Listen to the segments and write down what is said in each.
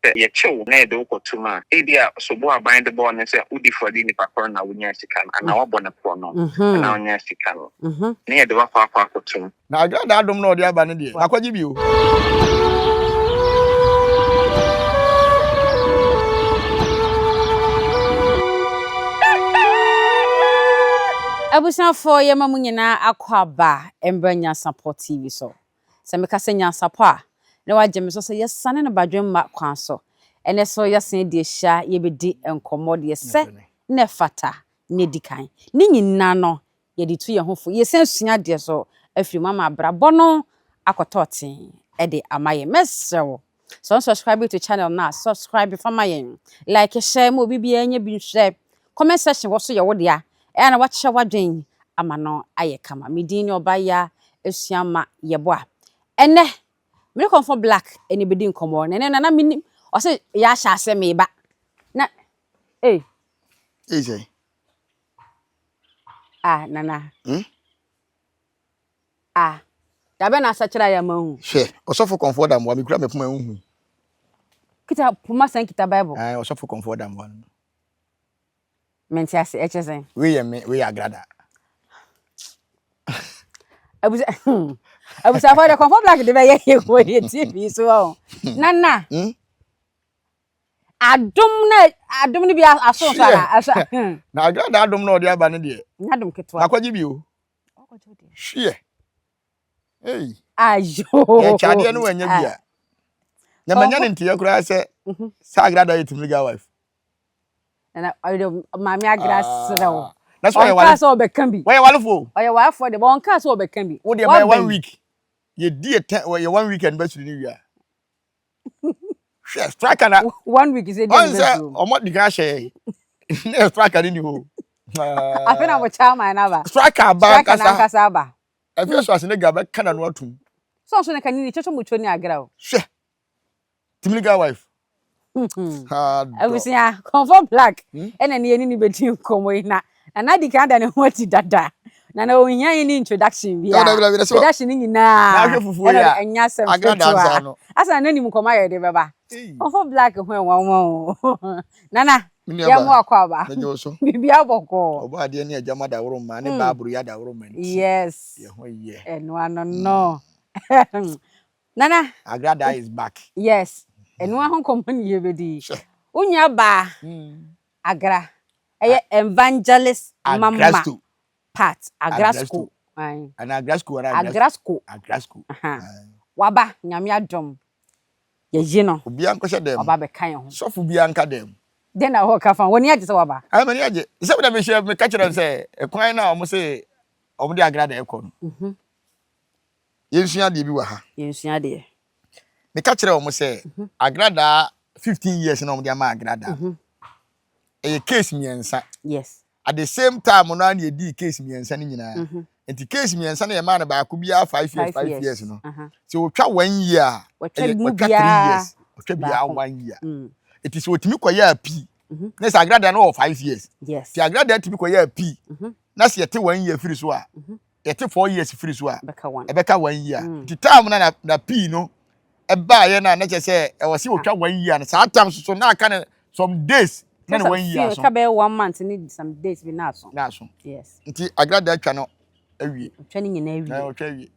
say ye chill na do ko tuma ebia so bo aban de bo ne say udi for di ni pakor na wonya sika na wabɔ ne po no na wonya sika no na ye de wa fa ko tum na Agraada'S no de aba ne de akwaji bi o Abusan for ye mamu nyina akwaba embra Nyansapo TV so se meka se Nyansapo a na waje me so se yesane na badwen ma kwan so ene so yesen de hia ye bedi enkomo de se ne fata ne dikan ni nyina no ye di tu ye hofo yesen sua de so afiri mama abrabɔ no akototen e de amaye mesewo so subscribe to channel na subscribe for my like share mo bibia nya bi share comment section wo so ye wo de a e na wache wadwen ama no aye kama medini obaya esuama yeboa ene me confirm black eni bedi nkomo ne na minim o se ya sha ase me ba na say nana da be na sachira ya mahu she osofo comfort am wa me kura me poma hu kita puma san kita bible osofo comfort am wa menti ase echesen we Agraada'S abusa for the confirm black de be ye ko ye TV so nana adom ni bi aso sara na Agraada'S no de aba ne de adom ketwa akwaji bi o hwe ayo ye chade no wanya bia na manya ne ntia kura se sa Agraada'S etimiga wife na mami Agraada'S rewo that's why why so be kan bi why walfo oye wafo de bon ka so be kan bi wo de my 1 week ye die 10 ye 1 weekend ba suri ni wia hwe striker na 1 week is a day omo di ga hye na striker ni ho afena mo chama na ba striker ba kasa ba afia so asene ga ba kana no atum so ne kan ni checho mo choni agra o hwe timiliga wife abusia confirm black ena ne ni beti komo ina na di kan da ne hoti dada na ohia ni introduction bia introduction ni na hwe fufu ya enya sem Agraada'S no asa na ni mu koma ye de beba confirm black ho enwa nana ya mu akwaba bibia boko oba de ne ajama da woro ma ne baaburu ya da woro ma yes ye ho ye enwa no nana Agraada'S is back yes enwa ho kompani ye bedi unya ba agra eye evangelist mama part Agraada'S and Agraada'S waba nyame adom ye yi no obi anko dem oba be kan ho sofu bi anka dem den na ho ka fa woni age se waba mani age se be da me share me ka kire se ekwan na omo se omo de Agraada'S ekọ no yensua de bi wa ha yensua de me ka kire omo se Agraada'S 15 years na omo de ama Agraada'S a case miensa yes at the same time no na di case miensa ni nyina enti case miensa na ye ma na ba ko bia 5 years no so otwa 1 year otwa 3 years otwa bia 1 year it is otimi koya pi na se Agraada'S no 5 years yes ti Agraada'S timi koya pi na se yete 1 year free so a yete 4 years free so a ebeka 1 year ti time na pi no eba ye na che se e wo se otwa 1 year na sa time so na aka some days na 1 year so ka be 1 month need some days be na so yes nti Agraada'S twa no awie twa ni nyina awie na o twa awie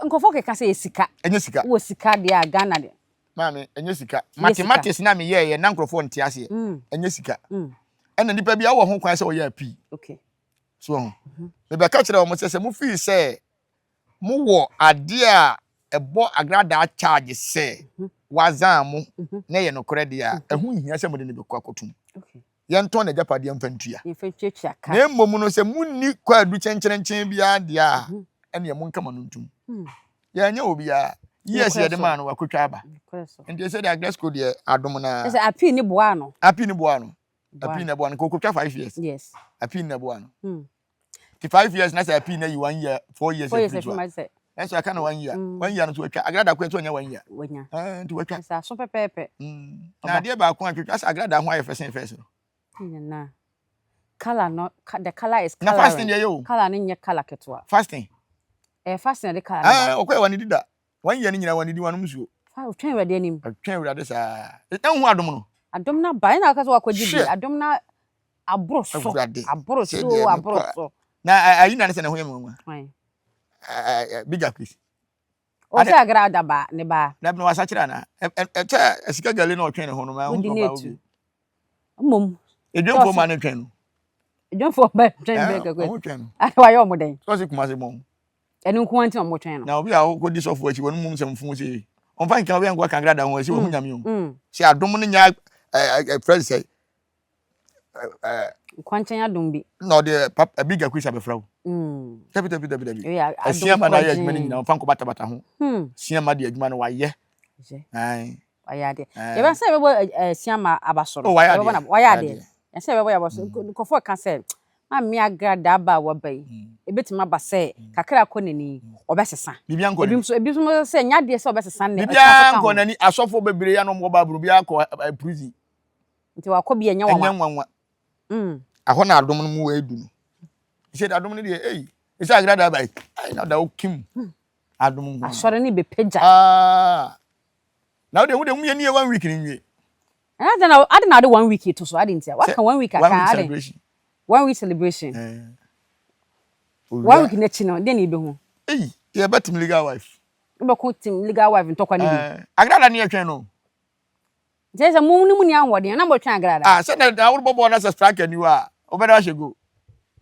nkofo ke ka se esika enye sika wo sika de a Ghana de mami enye sika mathematics na me ye na nkrofo nte ase enye sika ena nipa bia wo ho kwan se wo ya pi okay so ho me be ka kire wo mo se mo fi se mo wo ade a ebo Agraada'S charge se wazan mo na ye no kore de a ehu hia se mo de ne be kwa kotum okay ye nton na japade mfantua mfantua ka na mmom no se munni kwa du chenchenchen bia de a ene ye mo nkama no ntum ya nya obi a yes ye de man wakotwa aba enti se de Agraada'S de adom na se Appiah ni boa no Appiah ni boa no kokotwa 5 years yes Appiah ni boa no ti 5 years na se Appiah na you 1 year 4 years and so I can 1 year 1 year no to Agraada'S kweto nya 1 year wonya nti watwa sa so pepepe na de ba ko atwa as Agraada'S ho aye first na color no the color is color na fasting ye yo color ni nye color ketwa fasting fasting de color okwe wani dida 1 year ni nyina wani di wanu musuo fa o twen urade anim twen urade sa hu adom no adom na ba na aka so akwaji bi adom na abroso na ayi na ne se ne ho yam nwa bigger quiz o se agrada ba ne ba na bino wasa kira na esika gale na otwen ne ho no ma hu ko ba obi mom edwonfo ma ne twen no edwonfo ba twen be ka ko twen no wa yo mo den so se kuma se mom enu nko anti mo twen no na obi a ko di sofo achi wonu mum sem fu se on fa nka obi an ko kan agrada ho se wo nyame o se adom no nya friend say kwanchen adom bi no the a bigger quiz abefra wo tabi asiama na ya adwuma nyina on fa nko bata ho siama de adwuma no waye ai wayade ye ba say bebo asiama abasoro wayade ya say bebo ya boso ko fo kan say ma mi agrada ba wo bai ebetima ba say kakra ko nani obesesa bibia nko ebi so say nyade say obesesa ne bibia nko nani asofo bebre ya no mo ba buru bia ko prison nti wakobi enya wanwa aho na adom no mu wa edu no ise da adom no de ise agrada bai ai na da okim adom nko asore ni be peja now de mu ye ni 1 week ni nwie ade na de 1 week to so ade ntia waka 1 week aka ade 1 week celebration 1 week na chi no de na ibe hu ye betim legal wife be ko tim legal wife ntokwa ni bi agrada na ye twen no Jesa mu ni anwode na mo twan agrada se na wo bobo na strike ni wa obeda shego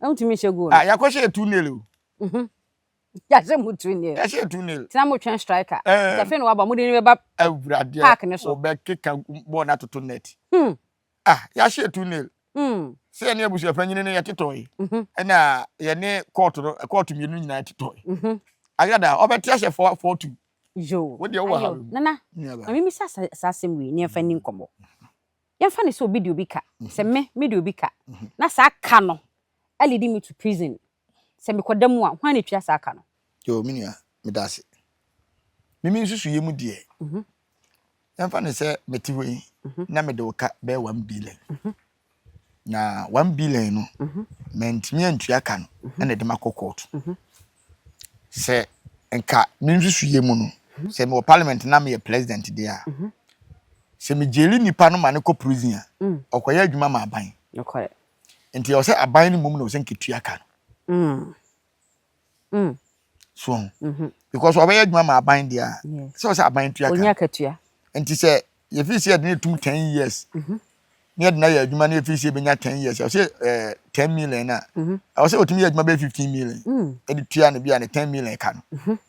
ntumi shego ya ko she 2 nail ya se mu 2 nail ya she 2 nail tina mo twan striker ya fe no wa ba mu de ni be ba awurade park ne so obekeka bo na toto net ya she 2 nail se ne abusu afanyine ne yetetoy na ye ne court mienu nyina yetetoy agrada obeti ahye 42 yo wo de wo ha nana mimi sa semwe ne fa ni nkomo ye fa ne so obi de obi ka se me de obi ka na sa ka no alidi me to prison se me kodamu a hwan ne twa sa ka no yo minia me dase mimi nsusu ye mu de ye fa ne se metiwe na me de wo ka be 1 billion na 1 billion no mentimi antua ka no na de makokot se enka nsusu ye mu no se me parliament na me president dia se me jeli nipa no ma ne ko prison a okoya adwuma ma aban okoye enti o se aban ni mum no se nketua ka no so because obeya adwuma ma aban dia se o se aban tua ka onya katua enti se ye fi se de ne tum 10 years ne de na ya adwuma ne fi se benya 10 years o se 10 million na o se otumi ya adwuma be 15 million e de tua ne bia ne 10 million ka no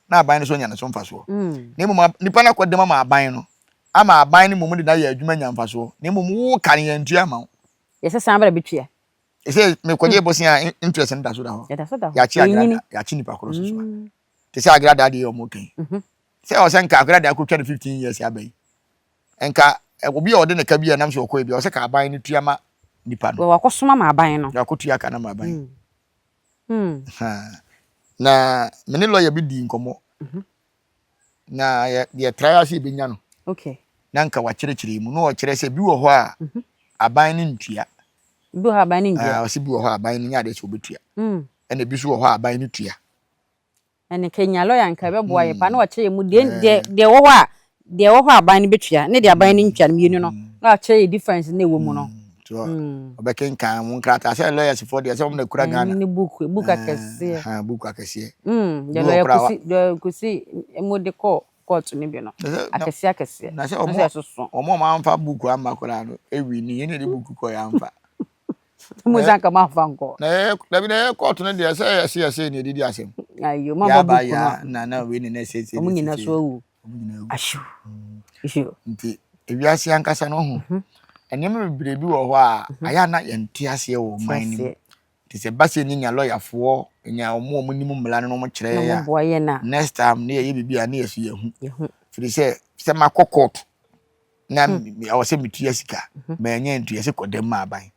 na aban ne so nya ne so mfa so ne mum nipa na kodema ma aban no ama aban ne mum de na ya adwuma nya mfa so ne mum wo kan ya ntua ma yese san bra betua ese me kwaje bosia interest nda so da ho ya chi agrada ya chi nipa koro so so te se agrada de yo mo kan se o se nka agrada akotwa 15 years ya bai enka obi o de ne ka bia nam so okoi bia o se ka aban ne tua ma nipa no wa kwosoma ma aban no ya kotua ka na ma aban na mene lawyer bi di nkomo na ye trial si benya no okay na nka wa kire mu no o kire se bi wo ho a aban ne ntua bi wo aban ne ntua o se bi wo ho aban ne nya de so betua ene bi so wo ho aban ne tua ene Kenya lawyer nka be boa ye pa na o kire mu de wo ho a de wo ho aban ne betua ne de aban ne ntua no mienu no na o kire difference na ewo mu no obeken kan mun krata se lawyers for there se mo na kura Ghana ni book akese book akese de lawyer kusi emode court ni bi no akese na se omo ma amfa book amma kura no ewi ni ye ne de book ko ya amfa mo zanka ma amfa nko na bi na court no de se ne didi asem ayo ma book na we ni na se omo nyina so wu ashu nti ewi ase ankasa no ho enyem bebre bi wo ho a aya na yente ase wo man ni ti se base ni nya lawyer fo nya omo ni mu mla no mo kire ya next time ne ye bibia na yesu yehu firi se makokot na o se mitua sika ma nya ntua se kodem ma aban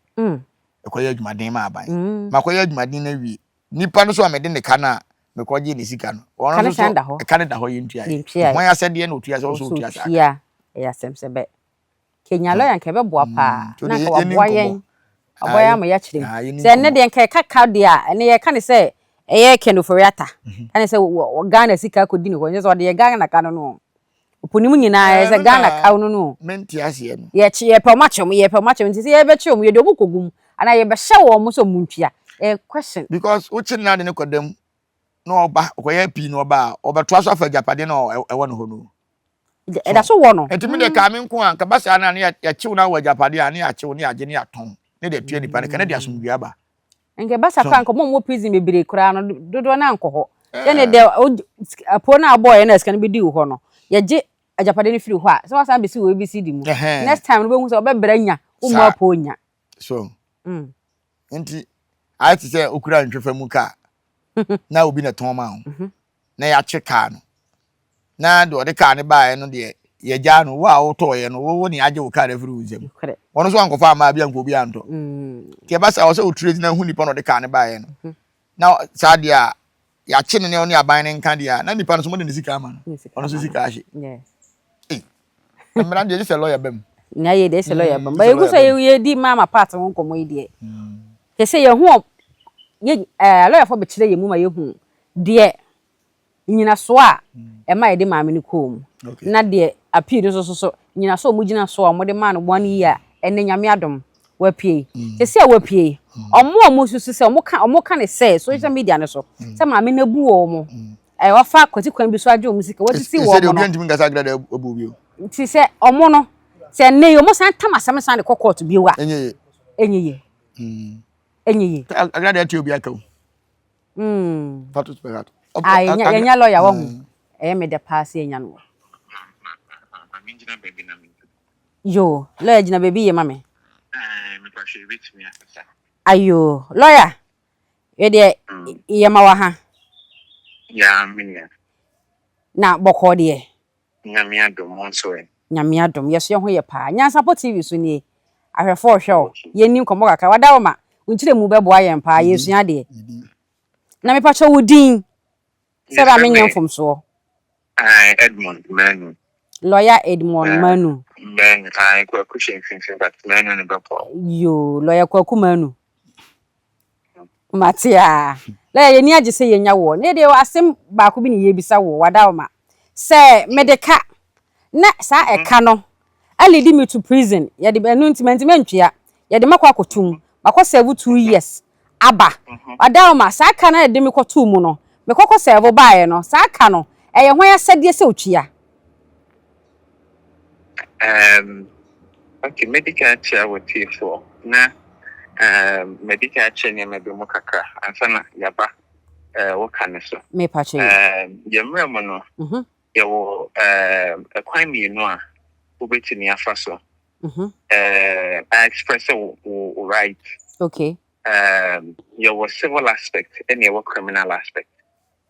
ekoya adwumaden ma aban makoya adwumaden na wi nipa no so amede ne kana me koje ne sika no ono so kana da ho ye ntua ho ya se de na otua so so otua sa ya semse be Kenya lawyer nke be boa pa na ka waboa yen aboya ma ya kire se ne de nke kaka de a ne ye ka ne se eye kenoforiata ka ne se Ghana sika ko di ne ko nye so de Ghana ka no Oponimu nyina eze Ghana kaw no. Menti ase no. Ye pe omachom nti se ye be chom ye de obukogum ana ye be hye wo mo so muntua. Question. Because uchi na de ne kodam no oba okoye pi no oba obeto aso afa japade no ewo no ho no. E da so wo no. Entimi de ka me nko an ka basa na ya chiw na wa japade ani ya chiw ni age ni aton. Ne de tue nipa ne ka ne de asomdua ba. Nke basa kwa nko mo prison bebere kura no dodo na nko ye ne de apo na boy na ska no bi di ho no. Ye je ajapade ni firi ho a so wasan be si wo ABCD mu. Next time no be hu so obebra nya wo mo apo nya. So. Enti I to say okura ntwefa mu ka. Na obi na ton ma ho. Na ya che ka no. Na do de ka ne bae no de ye ja no wa wo to ye no wo ni age wo ka da firi uzem. Wono so ankofa ma bia nko bi anto. Ti basa wo se o trade na hu nipa no de ka ne bae no. Na sa dia ya che ne oni aban ne nka dia na nipa no so mo de sika ama no. Ono so sika ahye. Yes. Mbra de se lawyer bem. Na ye de se lawyer bem. Ba egu so ye di mama part won komo ye de. Ke se ye hu ye lawyer for be kire ye mu ma ye hu de nyina so a e ma ye de maame ni kom. Na de appeal so nyina so mu gina so a mo de ma no 1 year ene nyame adom wa pie. Ke se wa pie. Omo susu se omo ka ne se social media ne so. Se maame na bu wo mo. Wa fa kwati kwan bi so age omo sika. What see wo mo. Se de obi ntimi ngasa Agraada obu bi o. Ti se omo no se ne yo mo san tamasam san de court bi wa. Enye. Agraada ti obi aka o. Fatu spegat. Enya lawyer wa hu. Me de pass enya no. Yo, lawyer jina baby ye mame. Me kwashe bit me afasa. Ayo, lawyer. We de ye ma wa ha. Ya minya. Na boko de. Nyame adom onso e. Nyame adom yeso ye ho ye pa. Nyansapo TV so ni ahwefo hwe ye nim komo kaka wada wo ma unchire mu beboa ye mpa yesu ade. Na me pa cho wudin. Se ba me nyamfom so. Edmond Manu. Lawyer Edmond Manu. Ben I go cushion finfin but Manu ne bepo. Yo, lawyer Kwaku Manu. Matia. Lawyer ye ni age se ye nya wo. Ne de asem ba ko bi ne ye bisa wo wada wo ma. Se medeka na sa eka no lead me to prison ye de enu ntimenti mentwea ye de makwa kotum makwa serve 2 years aba wada ma sa aka na de me kotum mu no me kokko serve baaye no sa aka no eye hwan asade se otwea okay medical chair with T4 na medical chair ne me be mo kakra ansana yaba wo kan so me pa che ye mremo no ye wo kwan mi no a ubetini afa so I express right. Okay. Your civil aspect and your criminal aspect.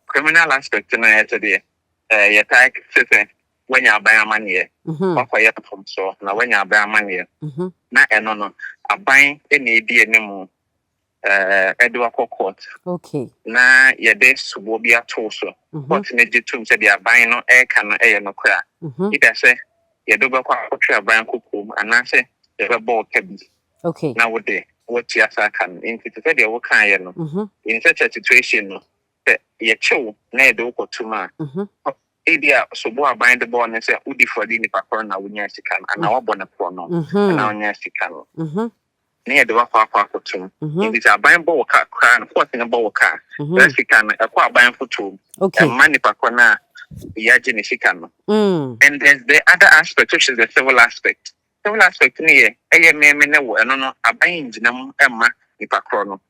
Criminal aspect na yesterday you take certain when you buy money or for your from so now when you buy money na no aban any di anymore Edward court. Okay. Na ye de subo bia to so but na jitum say the aban no e kan no kra it say ye do ba kwa twa aban kokom anase ye be ball kabi. Okay. Now what day what you can into the work no in such a situation no ye chill na do ko tuma Appiah so bo aban the ball and say udi for the nipa na wunya sika na wa bona pro no na wunya sika no na de wa kwa tum in this aban bo ka kra na for thing bo ka sika na kwa aban foto e man nipa na ya je ni sika no and there's the other aspect which is the civil aspect. Civil aspect ni ye me na wo eno no aban ginam emma nipa kro no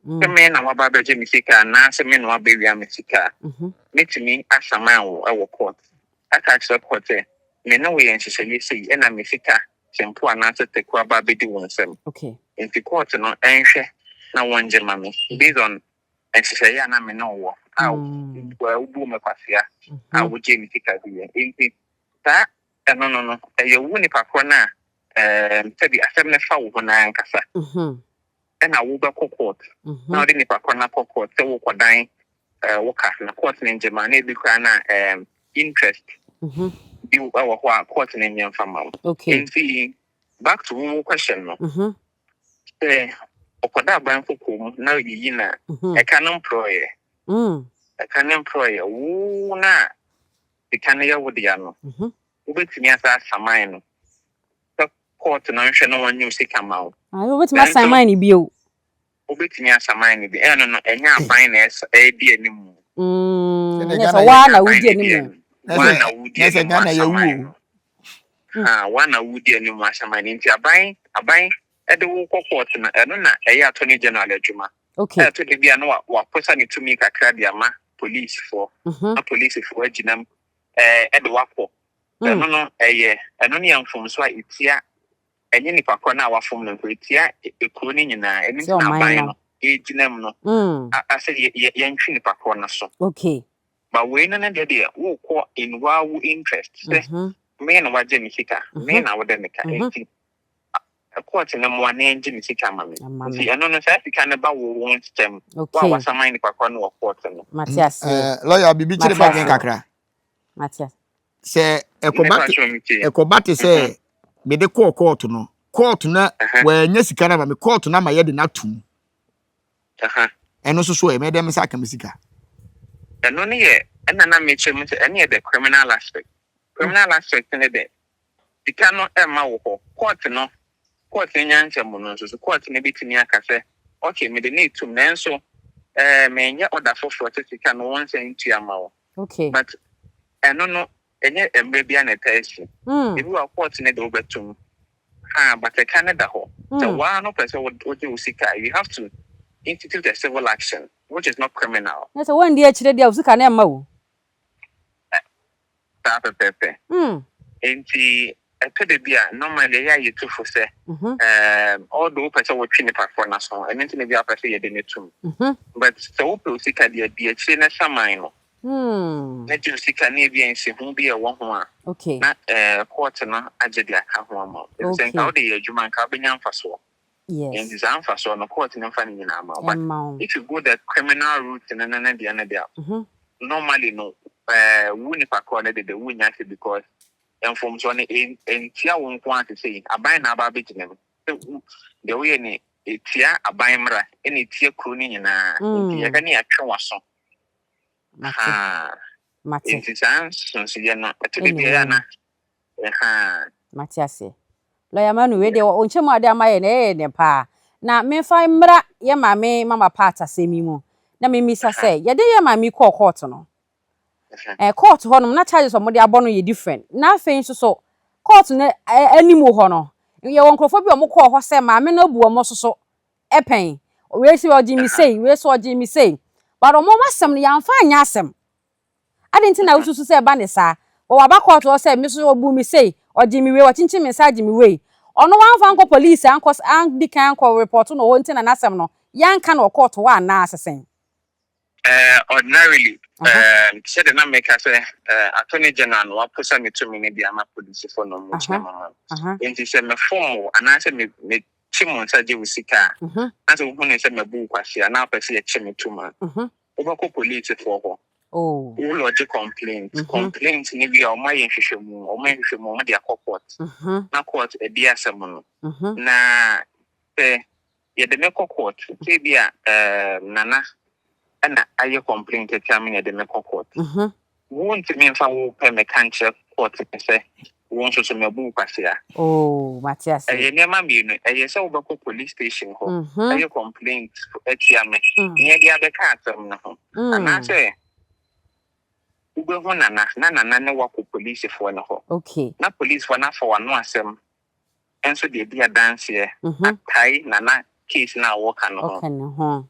se me na waba beje mi sika na se me no abewia mi sika metimi asama wo e wo court aka actually court me na we yen hyehyeye sei e na mi sika sempo ana se teku aba bedi wonsem. Okay, in the court no enhwe na wonje mame based on hyehyeye na me na wo wa ubu me kwasia awo je mi sika bi enti ta no ye wo nipa kro na sabi asem ne fa wo na nkasa na wo be court na odi nipa kro na court se wo kodan wo ka na court ne njema na ebi kra na interest bi wo ho court ne nyemfa ma. Okay, and back to one question no okoda ban kokom na yiyi na e kan employer wo na e kan ya wo dia no ubetumi asa saman no the court no nhwe no wanyu sika mawo ubetumi asaman ni bio ubetumi asaman ni bi eno no enya aban na di anim so wa na wudi anim wa na wudi anim wa na wudi anim asaman nti aban ede wo court na eno na eya attorney general adwuma okay to de bia no wa posa ni tumi kakra dia ma police for na police for aginam ede wapo eno no eno ne yamfom so a itia enye nipa kro na wafom no itia ekuro ni nyina eni na ban no aginam no ase ye ntwi nipa kro na so okay but we no na de wo ko in wow interest me na waje mi sika me na wode me ka enti court na mo na enji mi sika ma me nti eno no sa sika na ba wo won stem wa wasaman nipa kro na court no Matias lawyer bibi chire ba gen kakra Matias se ekobate se me de court no court na wa nya sika na ma me court na ma ye de na tum eno so e me dem saka me sika eno ne ye ena na me chem ene ye the criminal aspect ne de sika no e ma wo court no court nyansapo no so court ne bitini aka se okay me de ne tum na enso me nya order for sika no won say ntua ma wo okay but eno no enye embe bia na test ebi wa court ne de obetum but Canada ho so why no person would do sika you have to institute a civil action which is not criminal yes one day chire dia usika na ma wo pepe enti ekede bia normally ya yitu for say all the person would twin pa for na so and enti na bia person ye de netum but so usika dia chire na shaman no na ju sika na bia nsi hu bia wo ho a okay na court na agedi aka ho ama sen ka de adwuma nka benya mfaso yes and design mfaso no court na mfa ni na ama but if you go the criminal route na dia normally no wuni pa ko na de wunya se because inform so na entia won ko ante say aban na aba beginem de we ni etia aban mra ene etia kru ni nyina entia ka ni atwe waso Mate. It is answers ya na atule bia na Matias lawyer manu we de o nchemu ade amaye na ne pa na me fa mra ye mame mama part asemi mu na me misa say ye de ye mame call court no court ho no na charges o mo de abono ye different na afei so court na animu ho no ye won krofo bi o mo call ho say mame na bu o mo so epen we si oji mi say we so oji mi say but o mo masem no ya mfa anya asem adenti na ususu say ba ne sa o waba court o say mi so obu mi say oji mi we o chinchi mi sa ji mi we ono wan fa nko police an di kan ko report no won tina na asem no yanka na court wa na asesen ordinarily said na make say attorney general no aposa me to me ne dia ma police for no mo chama enti say me form ana say me chimon sa je usika as we hunu say me bu kwase na apese ye chime to ma obako police for ho we lodge complaint ni bi o ma ye hwehwemu o ma dia court na court e dia asem no na ye de me court say bia nana ana aye complaint e tell me de me court won't me fa wo pe me kanche court say won so me bu kwase a Matias ne ma mi no e say wo bako police station ho aye complaint e tia me ne dia be ka asem no ho ana say ube ho nana ne wako police for no ho okay na police for na for wano asem enso de dia dance here atai nana case na wo ka no ho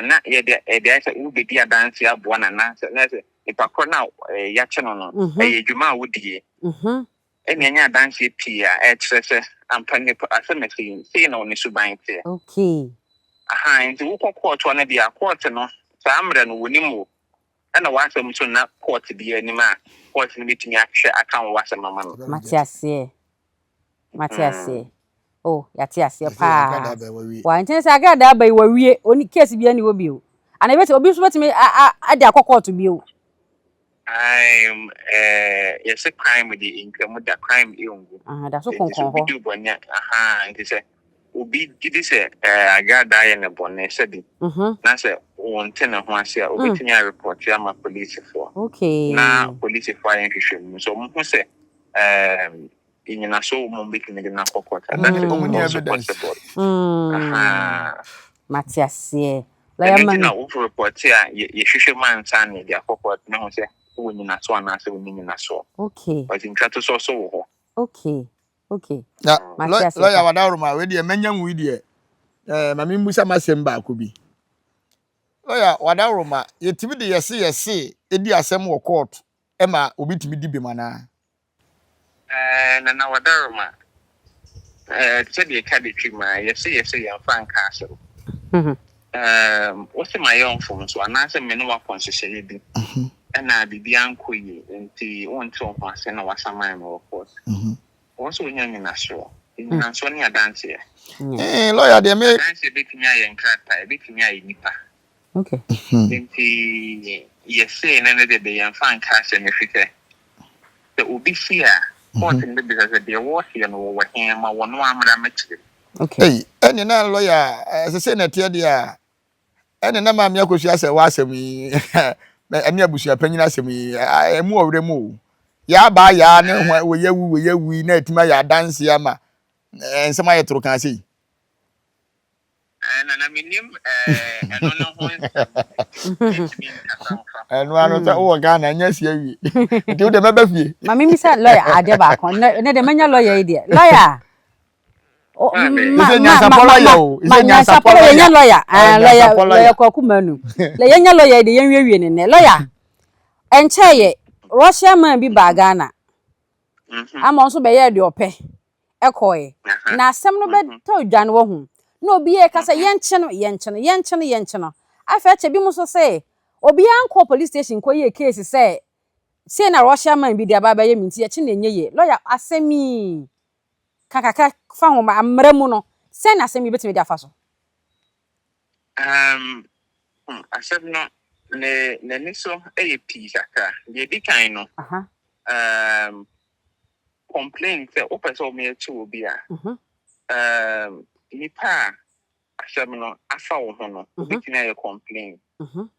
na ye de say ube dia dance ya bo nana say ipakọ na ya che no edwuma a wodie enya nya dance pia kire ampane asemeti say na oni suban te okay nti wo court one dia court no sa amre no wonimu ana wasem so na court bi anima court ni bitimi ahwe akan wasem mama no Matias yatias pa wa intense Agraada'S ba wawie oni case bi ani wo bi o ana beti obi so betimi ade court bi o yes a crime with the income with the crime yongo that's so konkon ho do bonya nti say obi gidi say Agraada'S na bonne said na say won ten ho ase a obetimi report ya ma police for okay na police for yen hwehwem so mo say in a so making the Nako court. That is also possible. Matthias, yeah. Like man, over report here, you should man sign the court. No, say, when you not so and I say, when you not so. Okay. But in Chato so. Okay. Okay. Na lawyer wadaroma we de menyan wi de mami musa masemba akobi lawyer wadaroma yetimi de yese edi asem wo court e ma obi timi di bemana na wadaroma said the academy ma yese yan fan castle. What's my young phone so and answer me no wa concession bi na bibi anko yi nti won to ho ase na wasama me wo court. What's when you're in a show? In a Sony dance here. Lawyer, they may dance a bit me and cracker, a bit me nipa. Okay. Yes, say another day and find cash and if it there will be fear. What in the because they war here and over him or 1 minute. Okay. Hey, any now lawyer, as a senator, dear. And then mamma Yakushi say, was me, and Yabushi opinion as me, I am more remove. Ya ba ya ne ho we wi na atima ya dance ya ma ensema ye tro kan sei na minim eno no ho eno anu ta o ga na nya sia wi nti o de meba fie mami mi say lawyer ade ba kon ne de manya lawyer ide lawyer Ise Nyansapo lawyer o ise Nyansapo lawyer ko kumanu le yenya lawyer ide yen wiwie ne lawyer encheye Russia man bi ba Ghana. Ama nso be ye de ope. Ekoye. Na asem no be to dwan wo hu. Na obi e kasa yenche no. Afa che bi mu so say obi anko police station ko ye case say na Russia man bi de aba ba ye minti ye che na enye lawyer asemi kakaka fa ho ma amra mu no say na asemi betimi de afa so. Asem no ne niso pizza ka ye di kan no complain say o person me to obi a nipa asem no afa wo ho no obitina ye complain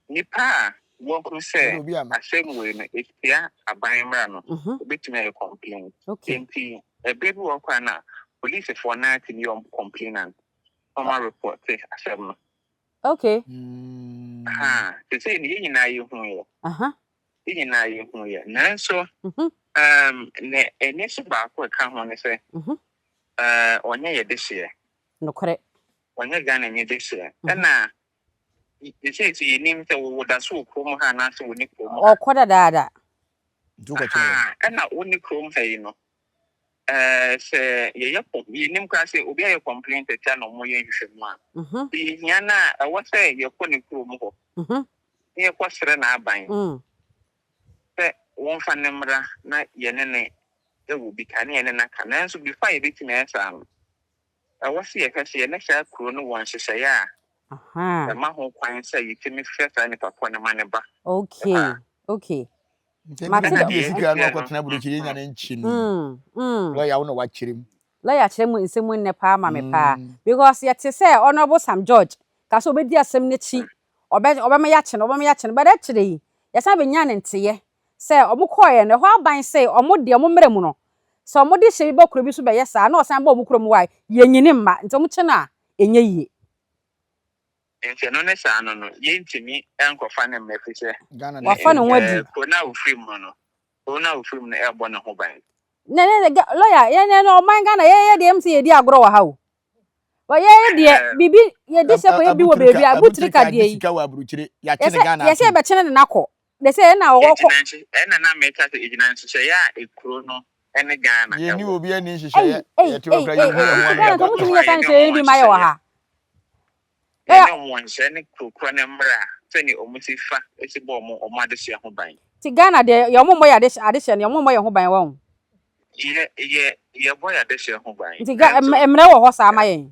nipa wo ko say asem we no efia abanmra no obitina ye complain enti e bebi wo kwa na police for na tin your complainant formal report say asem no. Okay. To say ni na ye hu ye. Ni na ye hu ye. Nanso ne eniso ba ko ka ho ne say onye ye de hye. No kore. Onye Ghana nye de hye. Na you say you nim say wo da so krom ha na so ni krom. O koda daada. Na oni krom ha yi no. Say ye nim ka say obi aye complaint te na mo ye hwehwemu a. Ye na wo say ye ko ni krom ho. Ye ko sere na aban. Se won fa nemra na ye ne e wo bi kan ye ne na kan nso before ye beti na esa no. Wo say ye ka say ye na sha kro no won hyehyɛ ya. E ma ho kwan say ye timi hwehwɛ ni papa ne ma ne ba. Okay. Mati de sika no akotena burochiri nya ne nchi no. Lawyer wo no wa kyerem. Lawyer kyerem nsemu nne pa ma me pa because ye te say honorable Sam George ka so obedi asem ne chi obema ya kye no but actually yi ye san be nya ne nteye say omukoye ne ho aban say omode omumre mu no so omode hye bi bakuro bi so be yesa na osan ba omukuro mu wa ye nyini mma nti omu kye na enye yie enti no ne sa no ye ntimi enkofa ne mmefise wa fa ne wadi ko na ofrim no e bo ne ho ban ne lawyer ye ne no man Ghana ye de MC ye di agro wa ha o wa ye de bibi ye di se ko ye bi wo bebi abutrika de yi sika wa burochiri ya kye ne Ghana ye se be kye ne nako de se na wo ko na meka se ejina nhye ya ekuro no ene Ghana ye ni obi ani nhye ye te okra ye Ghana to mutumi ye san hye bi ma ye wa ha ya mo nhye ne kokro ne mra se ni omuti fa esi bo mo ade hye ho ban ti Ghana de ye mo ya ade hye ne ye mo ye ho ban wa ho ye boy ade hye ho ban ti emre wo ho sa ma ye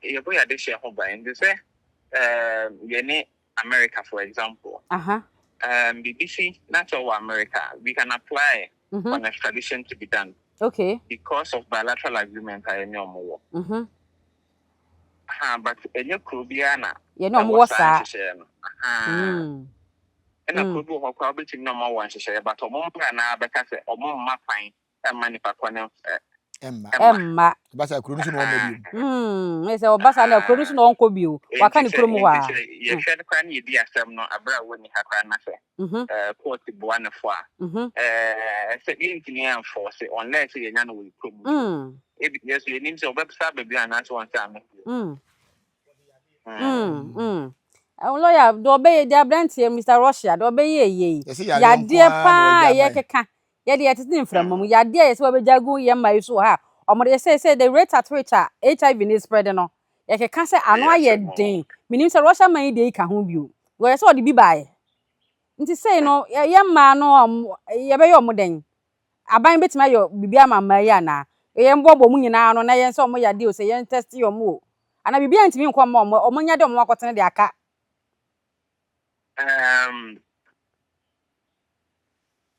ye boy ade hye ho ban de se ye ni America for example BBC not all America we can apply for an extradition to be done because of bilateral agreement I know but enye krobia na ye no mo sa and a good work of between no more one share, but a moment and I because a moment my fine and money for one Emma. Basa kurunusu no omebi. Me say obasa na kurunusu no onko bio. Waka ni kurom ho a. Ye hwe kwan ye di asem no abra woni hakra na se. Court boane fo a. Se intini enforce unless ye nya no we kurom. Yes, you need to website baby and that's one time. Lawyer, do be the brand here, Mr. Russia, do be ye. Ya dear pa, ye keka. Ye the attitude from mum, ya dear is what we jagu ye my so ha. Or more say the rate at which HIV is spreading on. Ye can say I know ye day. Meaning Mr. Russia may day can home you. Where saw the be by. Nti say no, ye man no ye be your modern. Aban bet my your bibia mama ya na. Ye mbobo mu nyina no na ye so mo ya de o say ye test your mo. Ana bibia ntimi nkwa mo omo nya de mo akotene de aka.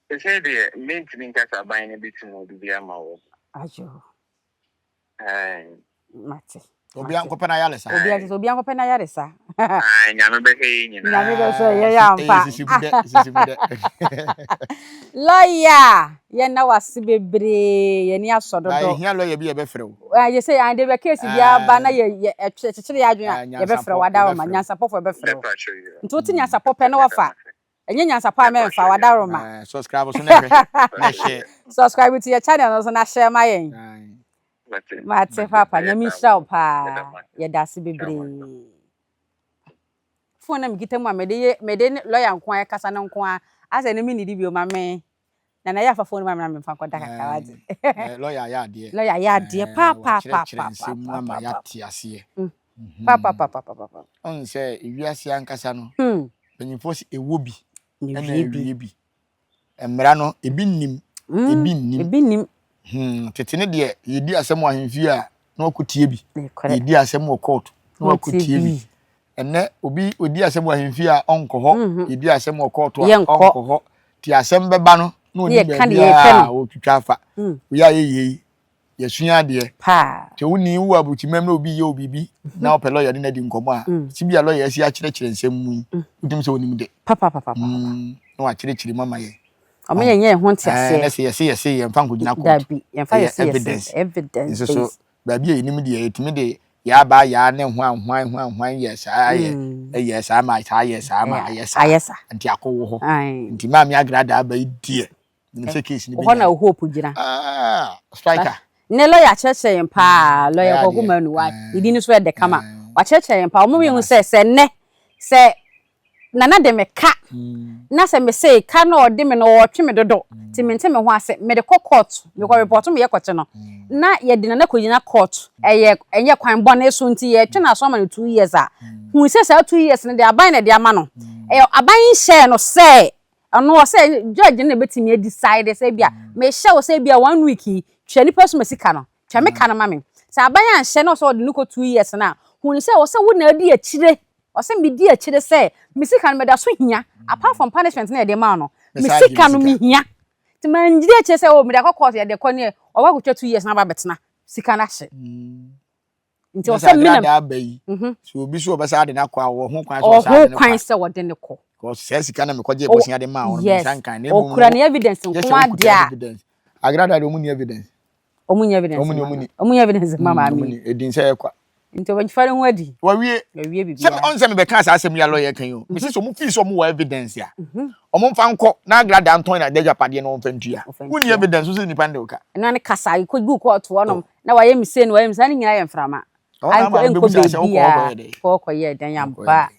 They say the maintaining casa buying a bit more to be a mouth. Ajo. Mate. Obian ko pena yale sa. Obian ko pena yale sa. Nyame be he nyina. Nyame be so ye yampa. Sisibude. Lawyer, ye na wase bebre, ye ni asododo. Na hia lawyer bi ye be frɛ. You say and the case bia ba na ye chechire ya adwena ye be frɛ wada ma Nyansapo fo be frɛ. Nti wo ti Nyansapo pɛ na wafa. Enye Nyansapo a me mfa wada roma. Subscribe so na hwɛ. Na share. Subscribe to your channel so na share my yen. Mate papa nyami show pa ye dase bebre. Phone na mgita mu a mede lawyer nko a kasa na nko a asa ne mi ni di bi o ma me. Na ya fa phone ma me mfa kwada kaka waje. Lawyer ya de. Lawyer ya de papa. Mama ya ti ase. Papa. On say ewiase ankasa no. Benyifo si ewobi. Na ewie. Emra no ebi nim. Tete ne de yedi asem ahemfi a na okotie bi. Yedi asem o court na okotie bi. Enne obi odi asem ahemfi a onko ho. Yedi asem o court a onko ho. Ti asem beba no na oni be ya o twitwa afa. We ya ye yesua de pa. Te woni wu abuchimem na obi ye obibi na o pelo yade na di nkomo a. Sibia lawyer si a kire nsem mu. Udim se onim de. Papa. Na wa kire mama ye. Omo yenye ho nti ase. Na se ye mfa nkogina court. Dabi, yemfa evidence. So baabi e nim de etimi de ya ba ya ne hwan yes yes ama yes anti akowo ho nti ma me agrada ba die nim se case ni bi ho na hope gina striker ne lawyer cheche yempa lawyer ko kuma nu wa idi ni so e de kama wa cheche yempa o mo wi hu se ne se nana de me ka na se me say ka na o de me no o twe me dodo ti me nteme ho ase me de court me ko report me ye kote no na ye de nana ko yina court enye kwan bone so nti ye twe na so ma 2 years a hu se 2 years ne de aban na de ama no aban share no say ono say judge na betimi decide say bia me share say bia 1 week twa ni person masika no twa me ka na ma me say aban an share no so de no ko 2 years na hu se wo se wo na di akire ose me di akire say misika no me da so hia apart from punishment na e de ma no misika no me hia ti man di akire say o me da court ya de ko ne o wa ko 2 years na ba betena sika na hye nti o say me na so obi so obesa de na kwa wo ho kwan so sa de ne kwan say wo de ne ko ko say sika na me kwaje bosia de ma o san kan na o kura ne evidence nko adia Agraada de omuni evidence omuni evidence mama mi edin say kwa nti o fare ho adi wa wie bibi se on se me be kan sa asem ya lawyer kan yo me se so mu fi so mu wa evidence ya o mu fa nko na Agraada Anton na deja pade no mfa ntua woni evidence so ni pande uka na ne kasa ko gu ko to onom na wa ye mi se no wa ye mi sa ni nyina ye mframa ai ko enko be ko ye dan yamba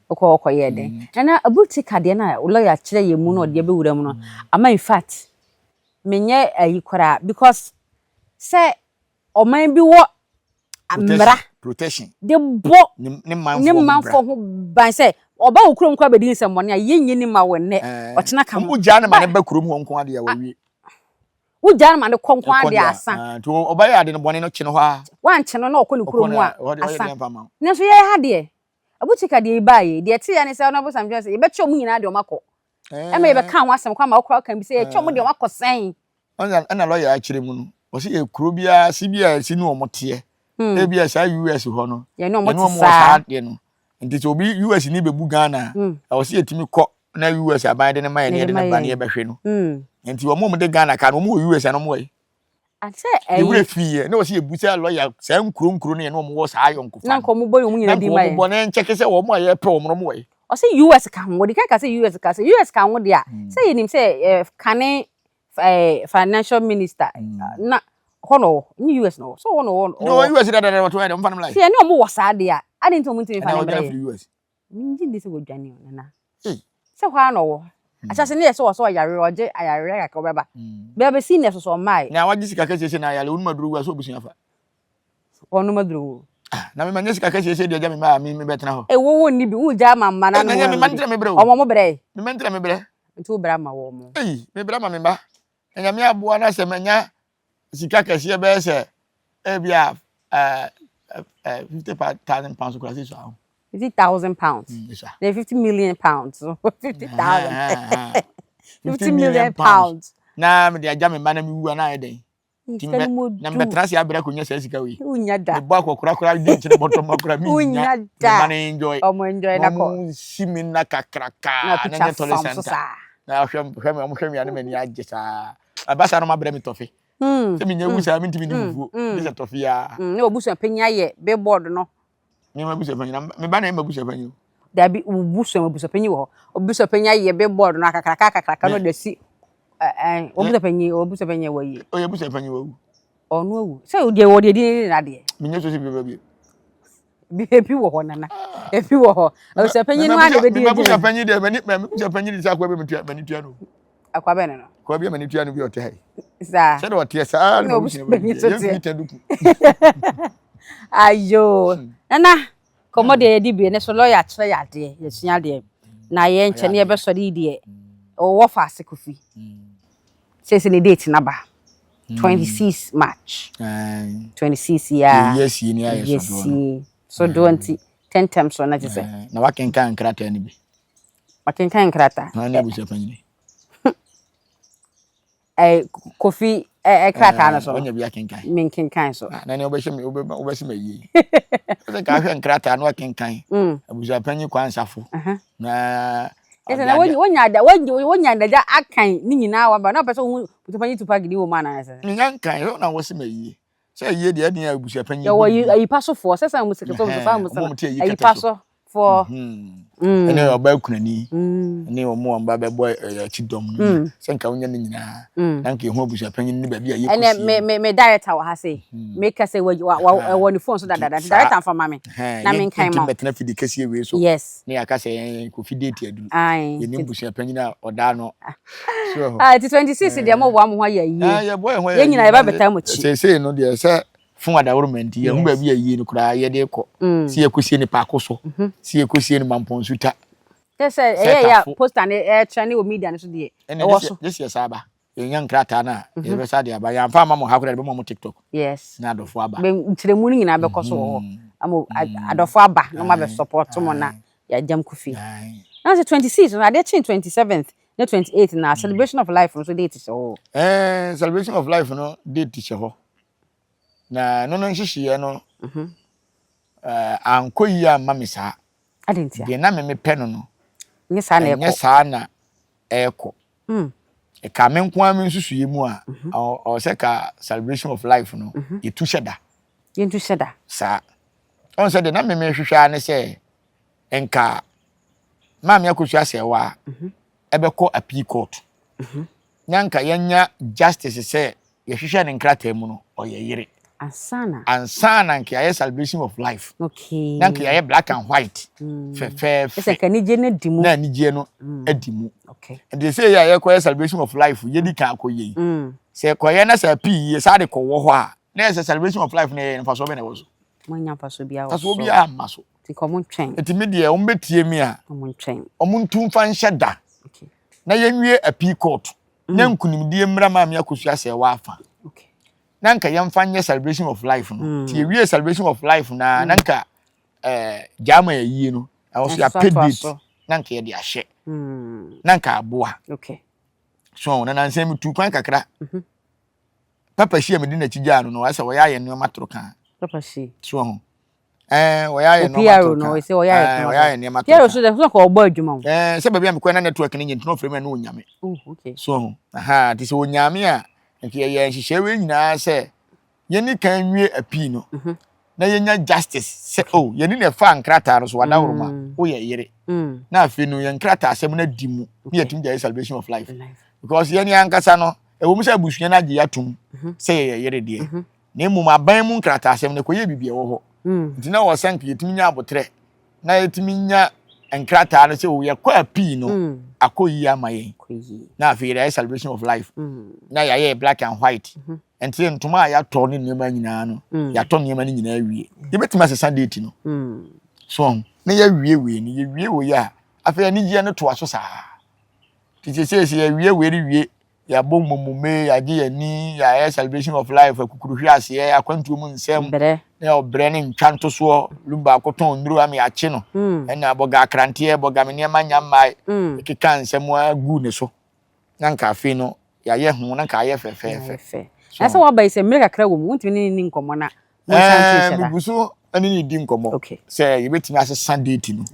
ko ye den na abuti kade na lawyer kire ye mu no de be wura mu no ama in fact menye ayikora because say o man bi wo amra protection de bo ni man for ho ban say oba okurom kwa bedin se mone yenye ni ma wonne o chena kam uja na ma ne ba kurom ho nko ade ya wawie uja na ma ne konko ade asa to oba ya ade no bone no chene ho a wan chene na okoni kurom a asa ne so ye ha de abuchika de baye de ti ya ne se no bo samje se ye be che omu nyina de o makọ e ma ye be kan wasem kwa ma okra kan bi se ye che omu de o makọ sen ona lawyer a kire mu no o se ye kuro bia sibia si no omote ebia sa US ho no ye no mo sa de no nti so obi US ni bebu Ghana o se yetimi kọ na US aban de ne man ne de ne ba ne behwe no enti wo mo de Ghana ka no mo US no mo yi ase e wure fie na wo se ebusa lawyer sa nkuro ne no mo wo sa ayonko fa na nko mo boy mo nyina di mai na mo ne ncheke se wo mo aye pe wo mo yi o se US ka ho di ka se US ka se US ka ho dia se yenim se kane financial minister na hono ni US no so hono no US da what we mfa no like se ni omo wo sa dia ade nti omo ntimi fa na na US minji ndi se wo dwane na se hwa no wo achase ne so so yare oje ayare ka obeba be si ne so mai na waji sika kase na yale onu maduru wa so busunya fa onu maduru na me manya sika kase de ja me ma me betena ho wo ni bi wo ja mamma na no me mantra me bre omo mo bre me mantra me bre nti wo bra ma wo mo me bra ma me ba enya me aboa na se manya sika kase be se e bia 50,000 pounds koase so 50,000 pounds. They're 50 million pounds. So 50,000. 50 million pounds. Na me dia ja me ba na me wu na eden. Na me trase abira ko nya sika wi. Unya da. Me bo akokora di nchine bottom makora mi. Unya da. Man enjoy. Omo enjoy na ko. Simi na kakraka na nya tole center. Na hwem ya na mani agye sa. Abasa no mabra mi tofe. Se mi nya wu sa mi ntimi ni wu. This tofe ya. Ne obusu panya ye billboard no. Me mabusa panyi me ba na mabusa panyi da bi ubusu mabusa panyi wo obusu panya ye billboard no akakraka no da si obusu panyi wo yi o ye busa panyi wo onu owu se o de wo de di na de me nya so si bi bi wo ho nana ebi wo ho obusu panyi no ade be di mabusa panyi de mabusa panyi de sa kwa be mani tua no akwa be no kwa be mani tua no bi ote hai sa se de ote sa no obusu panyi so te ayo nana komode ye di bi ne so lawyer kire ya de ye sua de na ye nche ne ye be so de de o wo fa se kofi se ne date na ba 26 March 26 ya yes ni aye so do anti 10 times so na je se na wakenkan krata ni bi wakenkan krata na ne bu se panyi kofi krata na so onya bi akenkan min kenkan so na ne obehye me yi se ka hwe krata na wakenkan abuja panyi kwansafo na ese na wonya da ja akan ni nyina wa ba na person panyi tupa gidi wo ma na ese nyankan na wo se me yi se yi de ade abuja panyi yo yi paso for se san musike so fa musa yi paso for ene oba kunani ene omo amba be boy chidom no se nka wonya ni nyina na nka hu abuja panyi ni ba bia yi kusi ene me director wa ha say make say wa ni phone so da director for mama na me nkan mo betena fidi kase we so yes ne aka say ko fidi eti adu ai ye ni abuja panyi na oda no so ti 26 de mo wa mo ya yi ye boy ho ye nyina ye ba beta mo chi say no de say fun adawrment ye hu ba bia yi ni kura ye de ko si ye kusie ni pa koso si ye kusie ni mamponsuta say ya poster na trend o media so de this year saba yenyan krata na ye be sa de aba ya fa mamo hakura be mo TikTok yes na adofo aba be ntiremu ni nyina be koso ho amo adofo aba no ma be support mo na ya jam kufi na say 26 na dey chin 27th na 28th na celebration of life so date so celebration of life no date che ho na no nhihie no ankoyi ama me sa adentia de na me pe no nye sa na eko e ka me nko am nsusuye mu a o se ka celebration of life no yetu sheda yentu sheda sa on se de na me hwehwa ne se enka maami akosua se wa ebeko Appeal court nyanka yenya justice se ye hwehwa ne nkrata mu no o ye yire ansana nke aye celebration of life okay nyanka aye black and white fe ese ka nije na dimu na nije no adimu okay and they say aye ko celebration of life ye di kan akoye se ko ye na sa pii sa de ko wo ho a na celebration of life na ye nfa so be na wo so manya paso bia wo paso bia maso ti ko mun twen etimi de o mbetie mi a mun twen o mun tumfa nhye da okay na yenwie Appeal court na nkunimdie mmra maami akosua se wa afa okay nanka yemfa nye celebration of life no ti ewie celebration of life na nanka jama yie no I was ya pedit nanka ye de ahye nanka aboa okay so na nansem tu kwan kakra papa hie me di na chigya no no asa wo ya ye no matro kan papa hie so ho Oya PRO no we say oya no PRO so the so ko obo adwuma. Se ba bia me kwa na network ni nyinto no frame na onyame. Oh okay. So ti se onyame a nti ye nhihye we nyina se ye ni kan nwie api no. Na yenya justice se ye ni na fa nkrata no so wada woroma wo ye yere. Na afi no ye nkrata asem na di mu na yetim dey salvation of life. Because ye ni ankasa no e wo mu se abusua na age yatum se ye yere de. Na emu aban mu nkrata asem ne ko ye bibie wo ho. Nti na wo sank yetimi nya abotre na yetimi nya enkrata no se wo ye kwa api no akoyi amaye na afi there celebration of life na ya black and white enti ntoma ya to ne nyema nyina no ya to nyema ne nyina awie ye betima se Sunday no so na ya wie ni ye wie wo ya afi ni gie no to aso sa ti se ya wie ya bom mumme ya gi ani ya celebration of life akukuru hwi ase ya akwantu mu nsem na obre ne ntwanto so lumba akoton nduru am ya che no na boga akrante boga me niam anya mai keka nsem agu ne so na nka afi no ya ye hu na nka ye fefe na se wa ba ise mmere kakra wo mu ntimi ni nkomo na mo santi sheda buso ani ni di nkomo se ye betimi ase Sunday ti no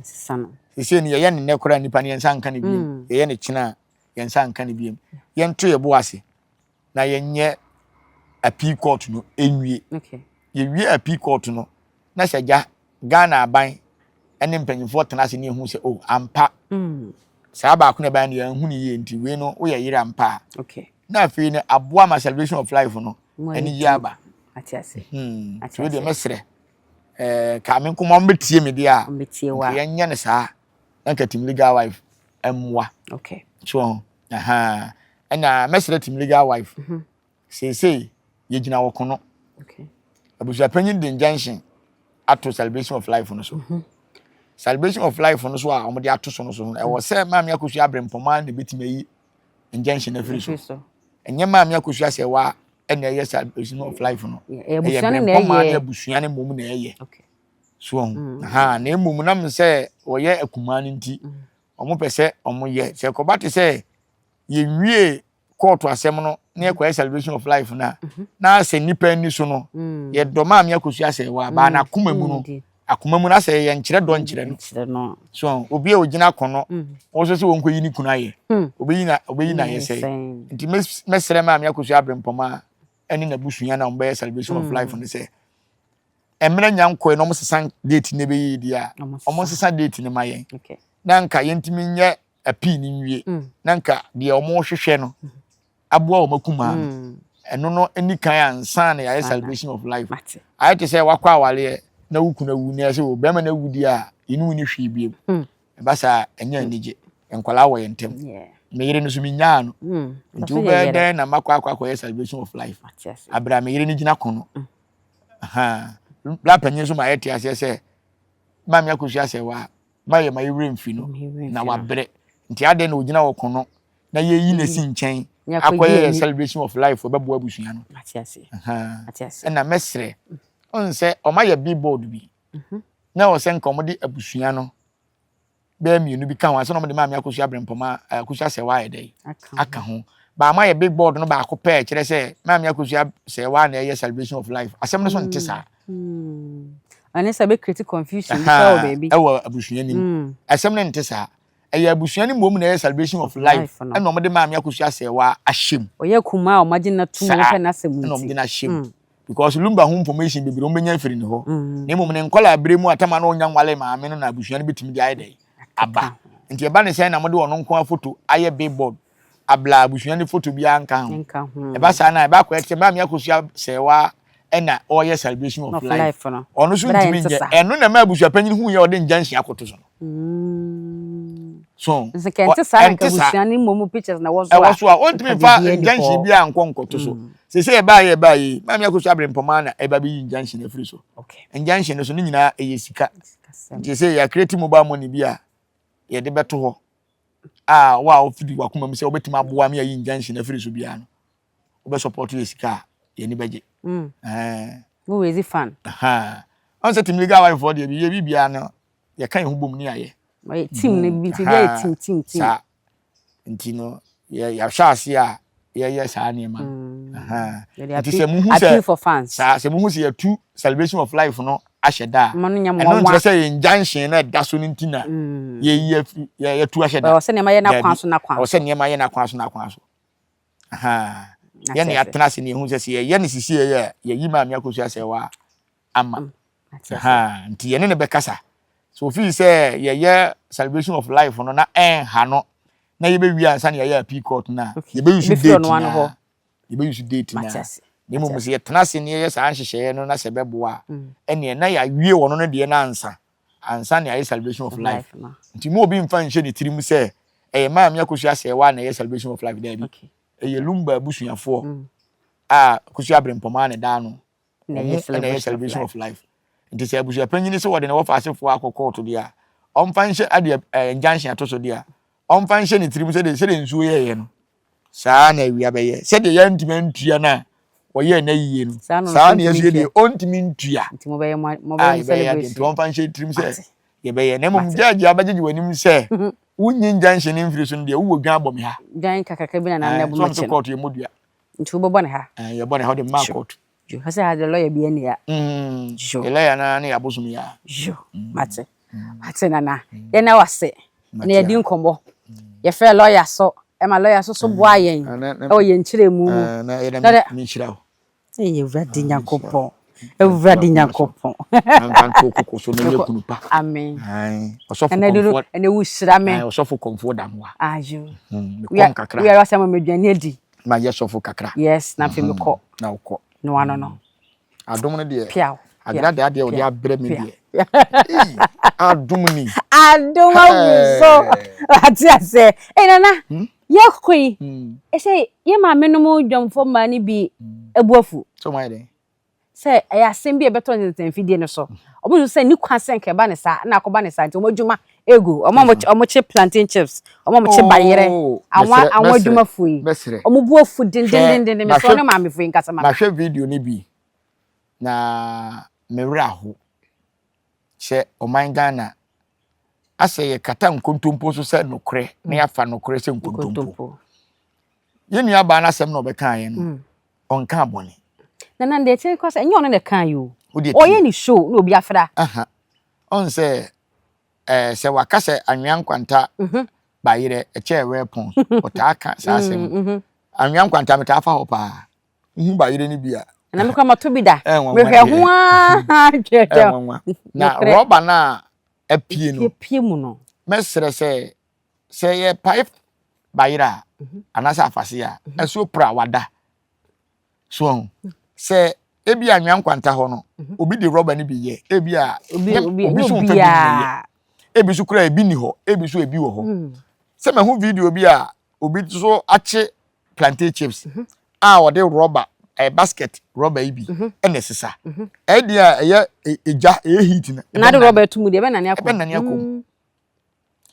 se ni ye ne kora nipa ne nsa nka ne bi ye ne kina ye nsa nka ne bi ye nto ye bo ase na ye nye appeal court no enwie ye wie appeal court no na seja Ghana aban ene mpanyimfo tenase ne hu se ampa sa ba ko ne ban ne hu ne ye nti we no wo ye yire ampa na afi ne aboa ma celebration of life no ene yi aba atiase we de mesre ka me nkomo mbetie me de a ye nya ne sa na katim legal wife emwa so na mesre tim legal wife say ye gina wo kono abuja panyin de injunction ato celebration of life no so celebration of life no so a omode ato so no so e wo say maami akosu abrempoma na betimayi injunction na free so enye maami akosu ase wa na ye celebration of life no e brempoma na abusuan ne mom na ye so na emum na me say wo ye akumani nti omo pese omo ye se ko bate say ye wie court asem no na ekwa celebration of life na se nipa ni so no ye do maami akosu ase wa ba na akoma mu na se ye nkyere do nkyere no so obi a ogina kono wo so se won koyi ni kunu aye obeyi na ye say nti mesere maami akosu abrempoma eni na busunya na ombe celebration of life no se emre nyanko no mo sesan date ne be yi dia omo sesan date ne mayen na nka yentimi nye api ni nwie na nka de omo hwehwe no aboa o makuma eno no eni kan ansa na ya celebration of life I to say wakwa awale na wukuna wu na se o bema na wudi a inu ni hwe biem e basa enya anije enkwala wo yentem me yire no so mi nya no nti be den na makwa ya celebration of life abra me yire ni gina kono la panyin so ma yeti ase se maami akosu ase wa maye ma yire mfi no na wabre nti ade na ogina wo kono na ye yi na si nchen akoye celebration of life obebo abusua no atiase na mesre on se o ma ye billboard bi na o se nkom de abusua no be mienu bi kan wa se no de maami akosu abrempoma akosu ase wa ye dai aka ho ba ma ye billboard no ba akopɛ kire se maami akosu ase wa na ye celebration of life asem no so ntesa anesa be create confusion so baby ewa abusua nim asem no ntesa eya abusua nim mom na ye celebration of life e no mo de maami akosu ase wa ahyem oya kuma o magina tu mo pe na asem no mo de na ahyem because lumba ho information be biro mbenya firi ne ho na mom ne nkola abre mu atama na onya nwale maami no na abusua no betimi de ayedai aba nti e ba ne say na mo de ono nko photo aye billboard abla abusua ne photo bi anka ho e ba sa na e ba kwa ete maami akosu ase wa ena oye celebration of life ono so ntimi nje eno na ma abusua panyin hu ye ode njanhia akoto so so nse kente sa na abusua ni momu pictures na wozo a ontimi fa njanhia bi anko nkoto so se ye ba yi maami akosu abrempoma na e ba bi njanhia na free so njanhia so ni nyina eye sika nti se ya create mobile money bi a ye de beto ho wa ofidi wakoma mi se obetima aboa me yi njanhia na free so bia no obe support ye sika ye ni beje who is a fan on set team legal wife for the ye bibia no ye kan hu bom ni aye team ne bi team sa ntino ya shaase a ye sa na ma nti se mu hu se for fans sa se mu hu se ya tu celebration of life no asheda eno ntre say injunction na da so ntina ye tu asheda o se ne ma ye na kwan so na kwan o se ne ma ye na kwan so na kwan so aha ye ne atena se ne hu se ye ne sisi ye yi ma me akosu ase wa ama aha nti ye ne bekasa so feel say ye celebration of life no na ha no na ye be wi ansa ne ye Appeal court na ye be use date na ye be use date na ni mo se tena se ne ye sa anhyehyɛ no na se beboa ene na ya wie wono no de na ansa ne ye celebration of life nti mo obi mfa nhye ne tirim se ma me akosu ase wa na ye celebration of life da bi ye lumba busuafo a kosu abrempoma ne da no na ye celebration of life nti se abusu apanyini se wode ne wofa asefo akoko to dia omfa nhye ade injunction atoso dia omfa nhye ne tirim se de nsuo ye no saa na awia be ye se de ya ntime ntua na oye na yiye no saa na yesu de ontimi ntua nti mo be celebration nti omfa nhye tirim se ye be ye na mum jaji abajeji wanim se wunyi injunction ne mfiri so de wo dwan abom ha dwan kakaka bi na na bu no so court ye modua nti wo bo ne ha ye bo ne ha de ma court jo ha se ha de lawyer bi ani ya jo lawyer na na ya bosum ya jo mate nana ye na wase na ye di nkombo ye fe lawyer so e ma lawyer so boa yen o ye nchire mu na ye na mi chira o ye wradi nyankopon wradi nyankopon ankan kokoko so na yakunu pa amen osofo comfort ene wu shira me osofo comfort damwa ajo we are asema medwane adi ma ye sofo kakra yes na fe me ko na uko no ano no adom ne de piao agrada de o de abre me de adom ni adom abuso ati ase nana yakoi e say ye ma menum dwomfo ma ni bi ebuafu so my dey say ya asem bi e beto nten fidie no so omo say ni kwasen ke ba ne sa na akoba ne sa nti omo dwuma ego omo che plantain chips omo che bayere anwa dwuma fui omo buafu din me so ne ma me fui nkasa ma na hwe video ni bi na mewra ho che oman Ghana ase ye kata nkontompo so se nokre na ya fa nokre se nkontompo ye nua ba na asem na obeka ye no onka abone na de che kwasa enyo no ne kan yo oye ni show no obi afra aha on se se wakase anwan kwanta bayire eche weapon otaka sa asem anwan kwanta meta afa ho pa bayire ni bia na me kwa mato bi da me hwe ho a twete na roba na apie no apie mu no mesre se ye pipe bayira anasa afase a eso pra wada so se ebi anwan kwanta ho no obi di roba ni bi ye ebi a obi so mfa bi ye ebi so kura ebi ni ho ebi so ebi wo ho se me hu video bi a obi so ache plantain chips a wo de roba basket rubber ibi ene sisa e dia eja heat na de rubber tumu de be na ne akom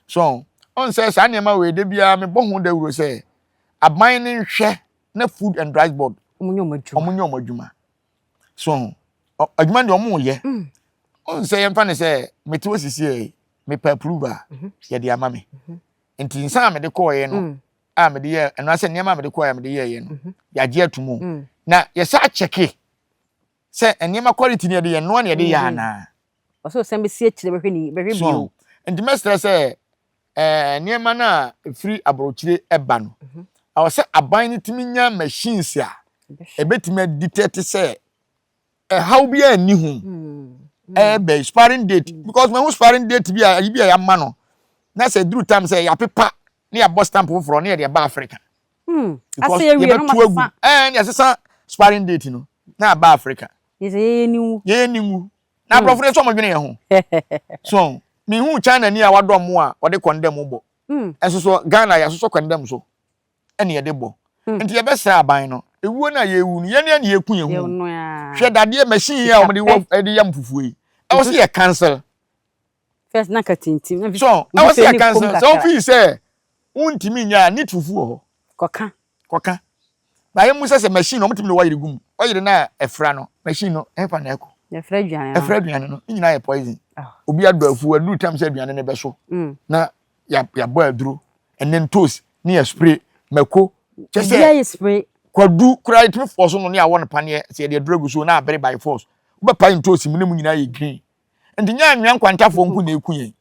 so on say sa ne ma we de bia me bohu da wuro say aban ne hwe na food and drugs board omunyo madwuma so adwuma de omo ye on say yemfa ne say meti osisi e me pa approval ye de ama me enti nsa me de call ye no a me de ye eno ase ne ma me de call ya me de ye no ya je atumu na yesa cheke se enema quality ne de ye no ne de ya na oso se mbesi akire behwe bio and the master say enema na free abrochire eba no awo se aban ne timi nya machines a ebetimi detect say how be ani hu be expiring date because when expiring date bi a bi ya ma no na say through time say ya pepa ne ya boss stamp for ne de ba Africa ase ye no ma ne sesa expiring date no na ba Africa ye niwu na profure so mo dwene ye ho so me hu China ni a wadom a ode condemn bo enso so Ghana ya so condemn so ene ye de bo enti ye be sra aban no ewuo na ye ewu no ye ne ye ku ye hu hwe dade machine ya o de wo de yam fufuo yi e wo se ye cancel first na katintim so e wo se ye cancel so fi say untimi nya ni fufuo ho koka ba ye musa se machine no mutimi no wayire gum wayire na efra no machine no e fa na eko efra aduane no nyina ye poison obi ado afu adu tam se aduane ne be so na ya bo aduro enen toast ni ya spray mako chese ya spray kwadu kura itimi force no ne awon pane se de aduro gu so na abere by force ba pa into osim ne mu nyina ye green enti nya anwan kwantafo nku na eku yen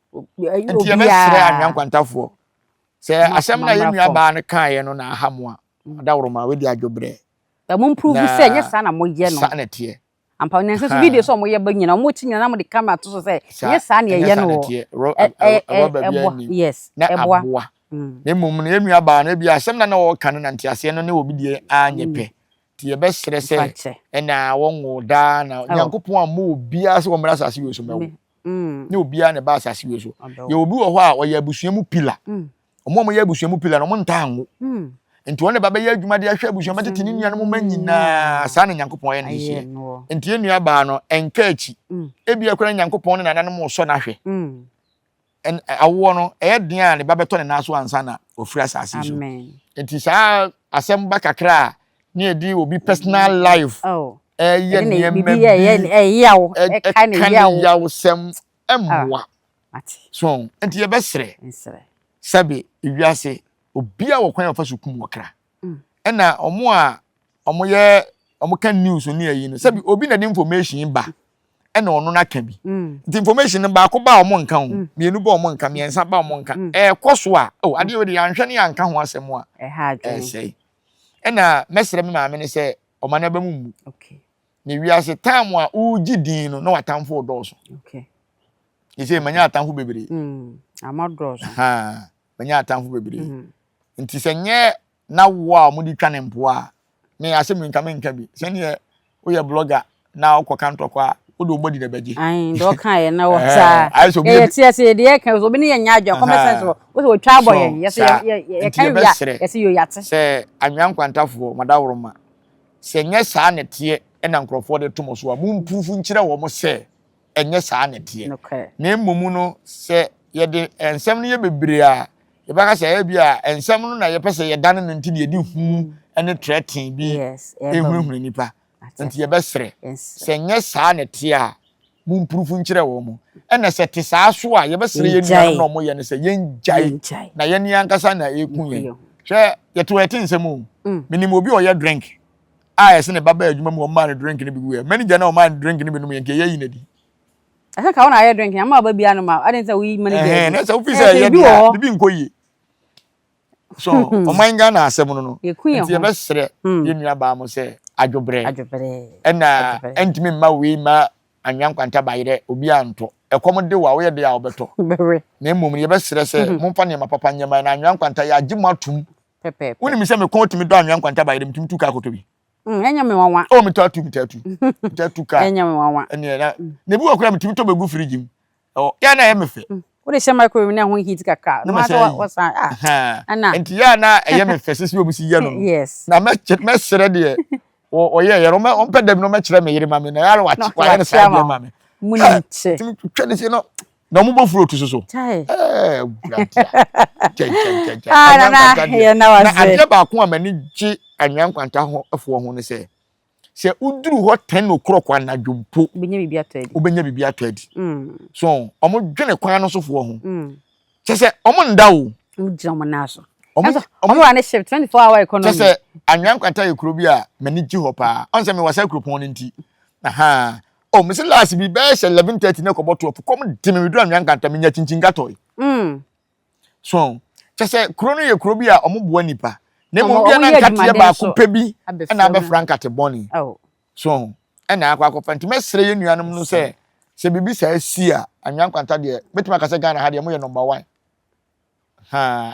enti ye besere anwan kwantafo se asem na ye nua ba ne kan ye no na ahamoa adaworoma we di adwobre da mo improve say nya sa na mo ye no sa na tie ampa ne so video so mo ye ba nyina mo chi nyina mo de camera to so say nya sa na ye no yes na aboa ne mum ne nua ba na bia asem na wo kan na ntiase no ne obi die anyepe ti ye besere se na wonwo da na nyankopon ammo obia se wo mra asase we so mewo ne obia ne ba asase we so ye obi wo ho a wo ye abusuamu pila omo ye abusuamu pila no mo ntanwo enti wona baba ye adwuma de ahwe abusuamu tete ne nua no mo manyina sa na nyankopon ye ne hye enti ye nua ba no enka achi ebia kora nyankopon ne nana no mo so na hwe en awo no den a ne baba to ne naso ansa na ofura asase so enti sa asem ba kakra ne edi obi personal life ye ne yawo kan yawo sem emwa so enti ye besere sabe ewiase obi a wokwan afa sukum wokra ena omo kan news ni ayi no sabe obi na the information ba ena ono na ka bi the information ba ko ba omo nka ho mienu ba omo nka miensa ba omo nka koso a ade we de anhwe ne anka ho asem a sei ena mesere me maame ne se omana ba mu ne wiase time a uji din no na watamfo doso ise manya atamfo bebre amadoso manya atamfo bebre nti senye na wo a mo di twa ne mpo a me asem nka bi senye wo ye blogger na wo kanto kwa wo do body na beji do kan ye na wo sa ye tie de ye kan so bi ne ye nya adwa come sense wo twa boy ye kan wi ye se yo yate se anwan kwantafo madaworoma senye saa ne tie na nkrofo de tomo so a mu mpufu nkire wo mo se enye saa ne tie na emmomu no se ye de ensem no ye bebre a ye baka se ya bia ensem no na ye pese ye dan no ntidi ye di hu ene threaten bi ehunu nipa nti ye besere se nye saa ne tie a mu mpufu nkire wo mo ena se te saa so a ye besere ye nua no mo ye ne se ye njai na ye ni ankasa na eku ye hwe ye to eti nsem o minimo bi o ye drink yes ne baba adwuma mu o man drink ne bi we manager na o man drink ne bi no ye nke ye yi na di aka ka wona aye drink ya ma ba bia no ma ade say we manager na say officer ye dia bi nkoyi so o man ga na asem no nti ye besere ye nua ba mo say adwobre na entimi ma we ma anwan kwanta bayire obi anto ekom de wa wo ye de a obeto na emom ye besere say momfa ne mapapa nyama na anwan kwanta ya gimatum pepe woni mi say me kontimi do anwan kwanta bayire mtum tu ka kotobi enya me wanwa o mitatu ka enya me wanwa ene na bi wakura mtum to begu fridge o ya na ye mefe wo de she microwave na ho heat kaka no ma wo san ana enti ya na ye mefe sisi obi si ye no yes na me sere de o ye ro me on pedem no me kire me yire mame na ya wa wa ye sa bia mame muniche twede se no na mo bo fruit so na ade ba ko amani gi anwan kwanta ho afo ho ne se uduru ho 10 okrokwa na dwumpo ubenya bibia to adi so omo dwene kwan no so fo ho se omo nda o ujamo naso omo wa ne shift 24 hour economy se anwan kwanta ekuro bi a mani gi ho pa on se me wasa ekropon no nti oh me se last bi be 11:30 na ko boto kom de me duru anwan kwanta me nya chinchin gatoi so se kuro no ye kuro bi a omo boa nipa ne mo bia na nkate ba ko pebi na be frankate boni so na akwa ko fanti mesre ye nuanom no se bibi sa si a anwan kwanta de betima ka se Ghana ha de mo ye number 1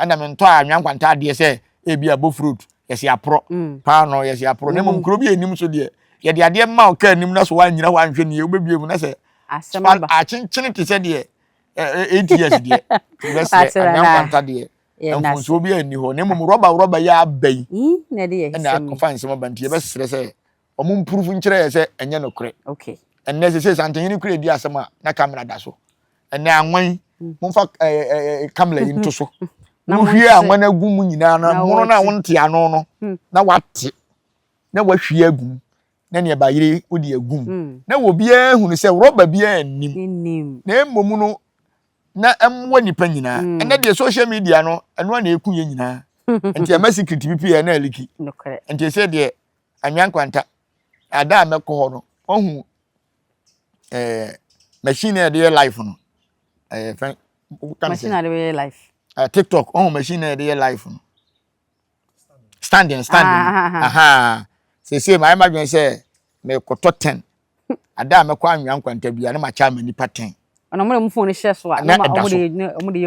ana me nto anwan kwanta de se e bia bo fruit yes ya pro pa no yes ya pro ne mo kuro bi enim so de ye de ade ma o ka enim na so wan nyina wan hwe ne obebie mu na se a chinchini te se de 8 years de bese anwan kwanta de enfunso obi ani ho ne mo roba ya abai na de ye na conference mo banti ye besere se omo improve nkire se enye no kure enne se santenyi kure di asema na camera da so enne anwan momfa camera yi nto so mo hwie anwan agu mu nyina na mono na wonte ano no na wate na wahwie agu na ne ba yire odi agum na wo bia hunu se roba bia anim na emomu no na emwa nipa nyina enne de social media no eno na eku ye nyina enti ama secret pipi na aliki enti se de anwan kwanta ada amekọ ho no ohu machine dey life no machine dey life TikTok on machine dey life no standing aha say my imagine say me koto 10 ada me kwa anwan kwanta bia na ma cha ma nipa 10 ona mo phone share so a na mo de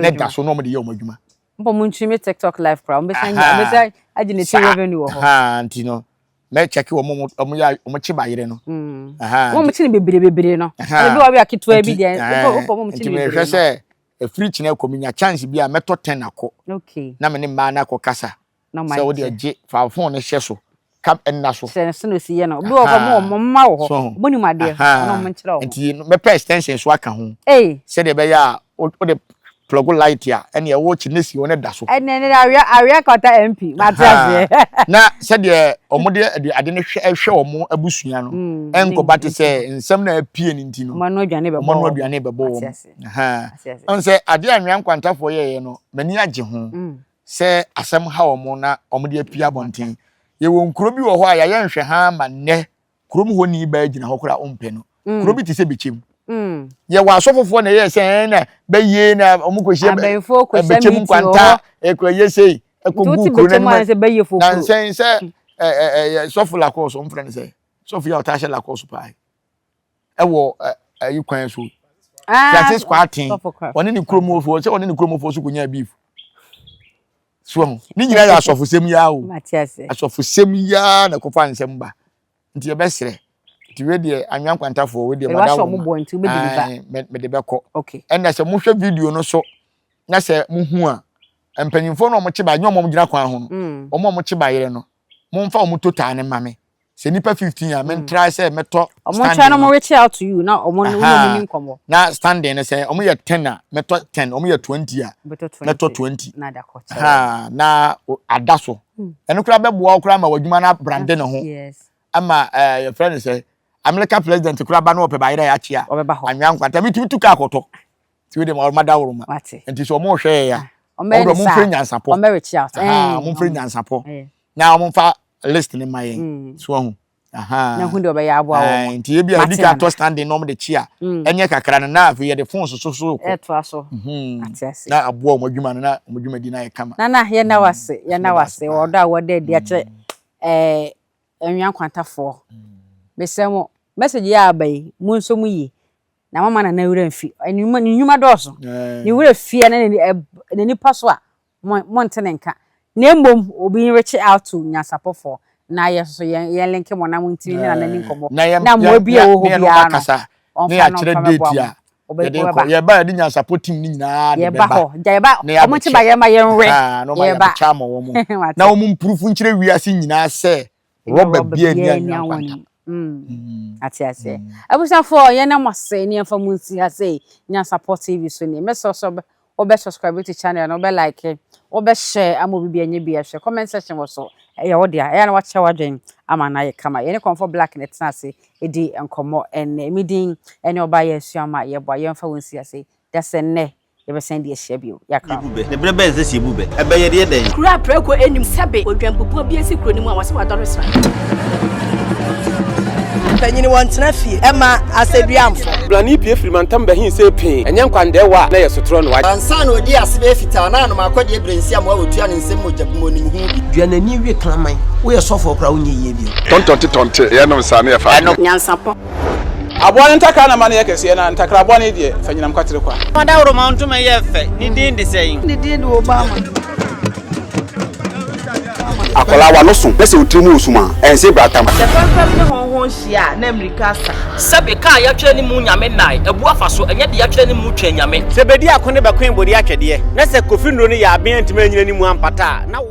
na da so no mo de ye o madwuma mpo mo ntwi me TikTok live pro mo say agility revenue wo aha nti no me check wo mo ya mo chi bayire no aha mo chi ni bebere no e bi wa we akitwa bi de mpo mo chi ni bebere me say e free chine kominya chance bia meto 10 akọ okay na me ne ma na akọ kasa so wo de age fa phone ne share so kam enna so se no si ye no bi wo ko mo ma wo ho mo ni ma de no mo nchira wo nti me pay extension so aka ho se de be ya o de plug light ya ene e wo chi ne si wona da so ene area kota MP matraze na se de omode ade ne hwe omo abusua no enko bate se nsem na apie ni nti no manu aduane bebo wo on se ade anwan kwantafo ye no mani age ho se asem ha omo na omode apie abonten ye wo nkuro bi wo ho a ya yenhwe ha ma ne kurom ho ni ba agina ho kora ompe no kuro bi ti se bechem ye wa asofofo na ye se na be ye na omukohie bechem kwanta ekoye sei ekogu kuro na na sen se sofu la course on friend say sofu ya otashe la course pai ewo ayi kwan so Francis Kwatin oni ni kuro mo fo se oni ni kuro mo fo so kunya beef so ni nyina ya asofu sem ya o asofu sem ya na kofa nsem ba nti ye besere nti we de anwan kwantafo we de madam me de beko okay enda se mo hwe video no so na se mo hu a empanyimfo no mo chiba nyom mo gina kwan ho no mo chiba yire no mo mfa mo total ne mame se nipa 15 a men try say meto omo try no mo reach out to you na omo no ni nkomo na standing ne say omo ye 10 a meto 10 omo ye 20 a meto 20 na da ko na adaso eno kura beboa kura ma wadwuma na brande ne ho yes ama your friend say America president kura ba no ope ba yire ya chia anwan kwanta mi tutu ka akoto ti we de ma mada woruma enti so omo hwe ya omo mfre Nyansapo omo reach out omo mfre Nyansapo na omo fa list ni mayen so hu na hu de obeya abo awo nti e bia dika to standing no de chia enye kakra na afi ye de phone so eto aso atiase na abo omadwuma na omadwuma di na ye kama na ye na wase odo a wode de ache enwan kwantafo mesemo message ya abai munso mu yi na mama na wura mfi nyuma doso ni wura fie na ni paso a montene nka na mbom obi reach out to Nyansapo for na yeso ye link mo na munti ni na nani nkomo na mo bi e wo ho bia no na ya kire date ya ye ba di Nyansapo team ni nyina ye ba ho ja ye ba omo chi ba ye ma ye nwe ye ba cha mo wo mo na wo mu proof nkire wiase nyina se roba bia ni anwan atiase abusa for ye na mose ni afa munti ha say Nyansapo TV so ni me so obe subscribe to channel no be like obe share amobi bia nye bia share comment section wo so ya wo dia ya na wa chewa dwen ama na ye kama ye ne comfort black net na se edi enkomo enne midin ene oba ye suama ye boa ye mfa wonsi ase da se ne ye be send ye share bio ya kra ne bre be ze siebube e be ye de den kura preko enim sebe odwampopo bia si kro nim a wase wadore sra panyini wontena fie ema aseduamfo blani pie frimantam be hin se pin enye nkwandewa na ye sotro no wa ansa na odi asebe fita na no makode ebrensi am wa otua ne nsem mojabumo nim hu duanani wie klaman wo ye sofo kra wo nye ye bio tontonte ye no nsa na ye fa Nyansapo abone ntakra na mane ye kese na ntakra abone de fanyinam kwatere kwa wada woro ma ntoma ye fe ni din de sein ni din de Obama akola wa no so pese utrimu usuma ense bratam the first ne honhon hia na America sa sebe ka ya twa ni mu nyame nai ebu afa so enye de ya twa ni mu twa nyame sebedi akone be kwen bodi atwede na se kofi nro ni ya aben ntime nyina ni mu ampata na